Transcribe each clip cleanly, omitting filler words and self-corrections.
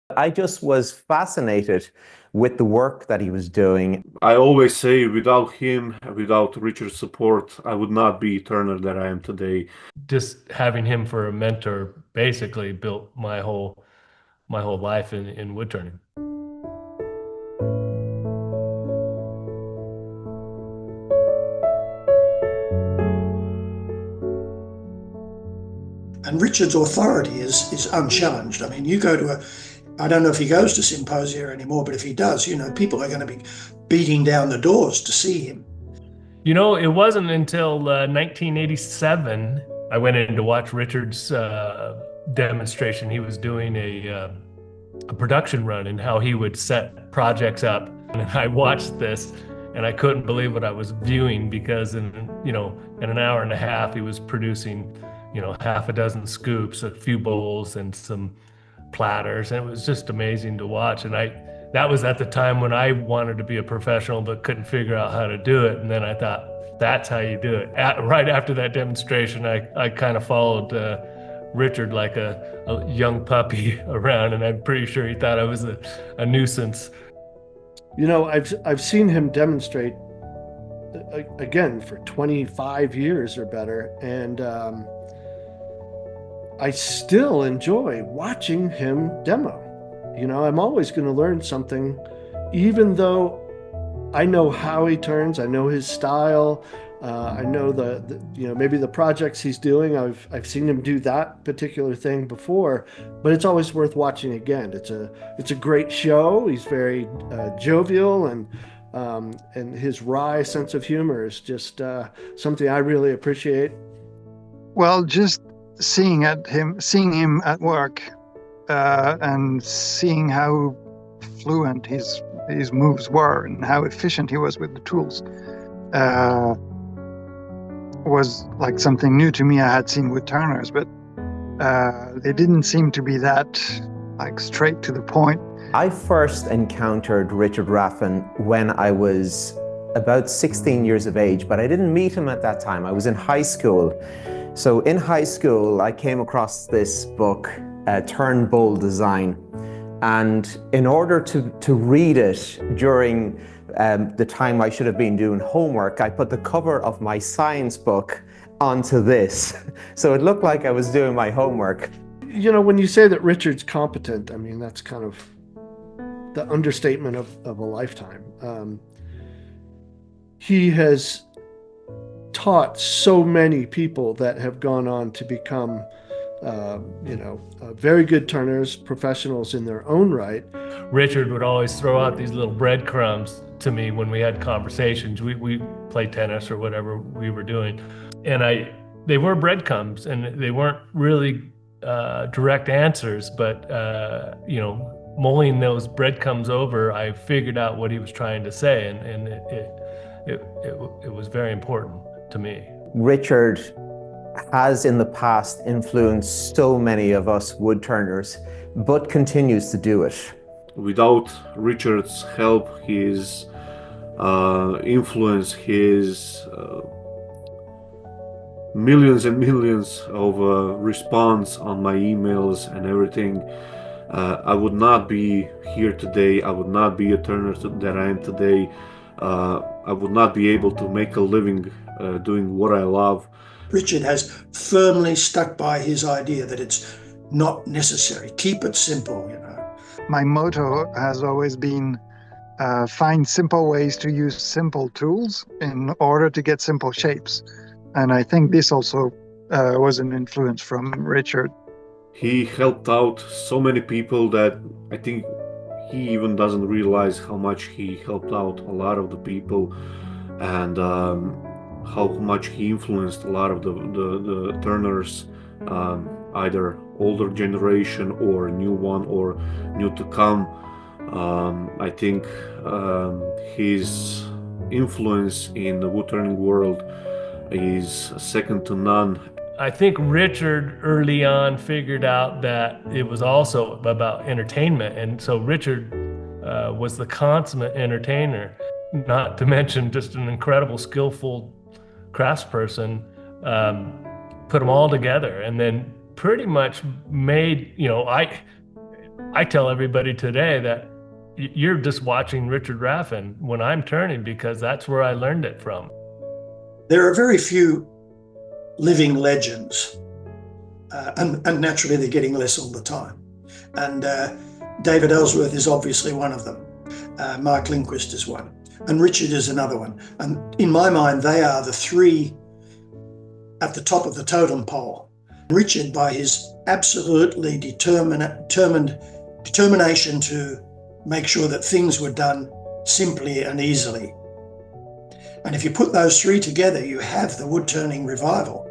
I just was fascinated with the work that he was doing. I always say without him, without Richard's support, I would not be turner that I am today. Just having him for a mentor basically built my whole life in woodturning. And Richard's authority is unchallenged. I mean, you go to I don't know if he goes to symposia anymore, but if he does, people are going to be beating down the doors to see him. It wasn't until 1987 I went in to watch Richard's demonstration. He was doing a production run and how he would set projects up. And I watched this and I couldn't believe what I was viewing, because in an hour and a half, he was producing, half a dozen scoops, a few bowls and some platters. And it was just amazing to watch. And that was at the time when I wanted to be a professional, but couldn't figure out how to do it. And then I thought, that's how you do it. Right after that demonstration, I kind of followed Richard like a young puppy around, and I'm pretty sure he thought I was a nuisance. I've seen him demonstrate again for 25 years or better, and I still enjoy watching him demo. I'm always going to learn something, even though I know how he turns, I know his style, I know maybe the projects he's doing. I've seen him do that particular thing before, but it's always worth watching again. It's a great show. He's very jovial, and his wry sense of humor is just something I really appreciate. Well, just seeing him at work, and seeing how fluent his moves were and how efficient he was with the tools, was like something new to me. I had seen woodturners, but they didn't seem to be that like straight to the point. I first encountered Richard Raffan when I was about 16 years of age, but I didn't meet him at that time. I was in high school. So in high school, I came across this book, Turn Bowl Design. And in order to read it during the time I should have been doing homework, I put the cover of my science book onto this. So it looked like I was doing my homework. When you say that Richard's competent, I mean, that's kind of the understatement of a lifetime. He has taught so many people that have gone on to become very good turners, professionals in their own right. Richard would always throw out these little breadcrumbs to me when we had conversations. We played tennis or whatever we were doing, and they were breadcrumbs, and they weren't really direct answers, but mulling those breadcrumbs over, I figured out what he was trying to say, and it was very important to me. Richard has in the past influenced so many of us woodturners, but continues to do it. Without Richard's help, his influence, his millions and millions of response on my emails and everything, I would not be here today. I would not be a turner that I am today. I would not be able to make a living doing what I love. Richard has firmly stuck by his idea that it's not necessary. Keep it simple, My motto has always been find simple ways to use simple tools in order to get simple shapes. And I think this also was an influence from Richard. He helped out so many people that I think he even doesn't realize how much he helped out a lot of the people, and how much he influenced a lot of the turners, either older generation or new one or new to come. I think his influence in the woodturning world is second to none. I think Richard early on figured out that it was also about entertainment, and so Richard was the consummate entertainer, not to mention just an incredible skillful craftsperson. Put them all together and then pretty much made, I tell everybody today that you're just watching Richard Raffan when I'm turning, because that's where I learned it from. There are very few living legends, and naturally they're getting less all the time. And David Ellsworth is obviously one of them. Mark Lindquist is one, and Richard is another one. And in my mind, they are the three at the top of the totem pole. Richard, by his absolutely determination to make sure that things were done simply and easily. And if you put those three together, you have the wood turning revival.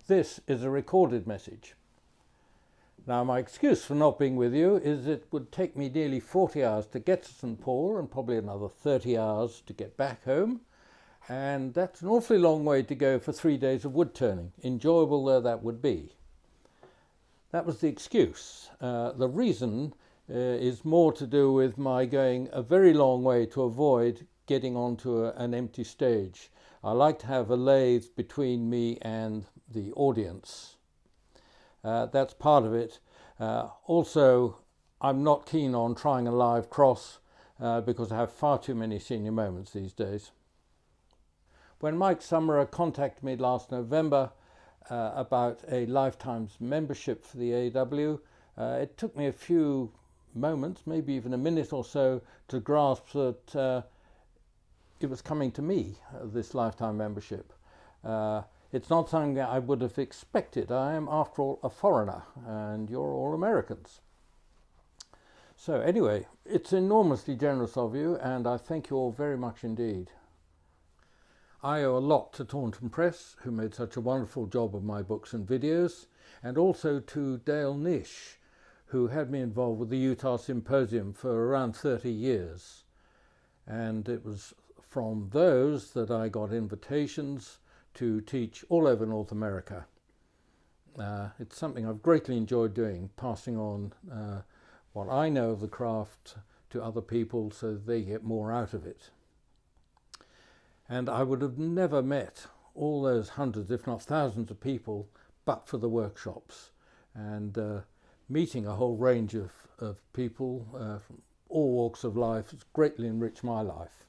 This is a recorded message. Now, my excuse for not being with you is it would take me nearly 40 hours to get to St. Paul and probably another 30 hours to get back home. And that's an awfully long way to go for 3 days of wood turning, enjoyable though that would be. That was the excuse. The reason is more to do with my going a very long way to avoid getting onto an empty stage. I like to have a lathe between me and the audience. That's part of it. Also, I'm not keen on trying a live cross because I have far too many senior moments these days. When Mike Summerer contacted me last November about a lifetime membership for the AAW, it took me a few moments, maybe even a minute or so, to grasp that it was coming to me, this lifetime membership. It's not something that I would have expected. I am, after all, a foreigner, and you're all Americans. So anyway, it's enormously generous of you, and I thank you all very much indeed. I owe a lot to Taunton Press, who made such a wonderful job of my books and videos, and also to Dale Nish, who had me involved with the Utah Symposium for around 30 years. And it was from those that I got invitations to teach all over North America. It's something I've greatly enjoyed doing, passing on what I know of the craft to other people so they get more out of it. And I would have never met all those hundreds, if not thousands of people, but for the workshops. And meeting a whole range of people from all walks of life has greatly enriched my life.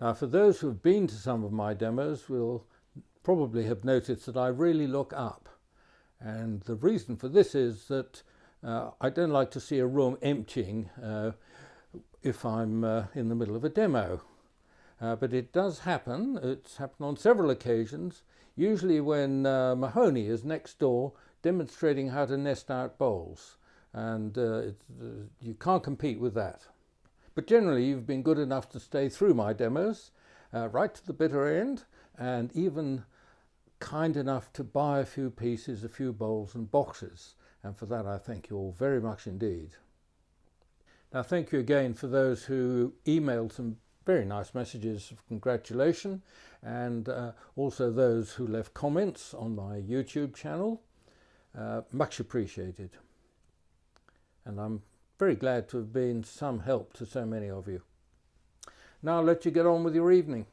Now, for those who have been to some of my demos will probably have noticed that I really look up. And the reason for this is that I don't like to see a room emptying if I'm in the middle of a demo. But it does happen. It's happened on several occasions, usually when Mahoney is next door demonstrating how to nest out bowls. And you can't compete with that. But generally, you've been good enough to stay through my demos, right to the bitter end, and even kind enough to buy a few pieces, a few bowls and boxes. And for that, I thank you all very much indeed. Now, thank you again for those who emailed some very nice messages of congratulation, and also those who left comments on my YouTube channel. Much appreciated. And I'm very glad to have been some help to so many of you. Now I'll let you get on with your evening.